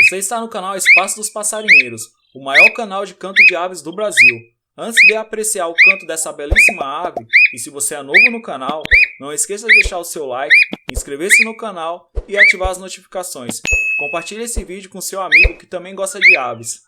Você está no canal Espaço dos Passarinheiros, o maior canal de canto de aves do Brasil. Antes de apreciar o canto dessa belíssima ave, e se você é novo no canal, não esqueça de deixar o seu like, inscrever-se no canal e ativar as notificações. Compartilhe esse vídeo com seu amigo que também gosta de aves.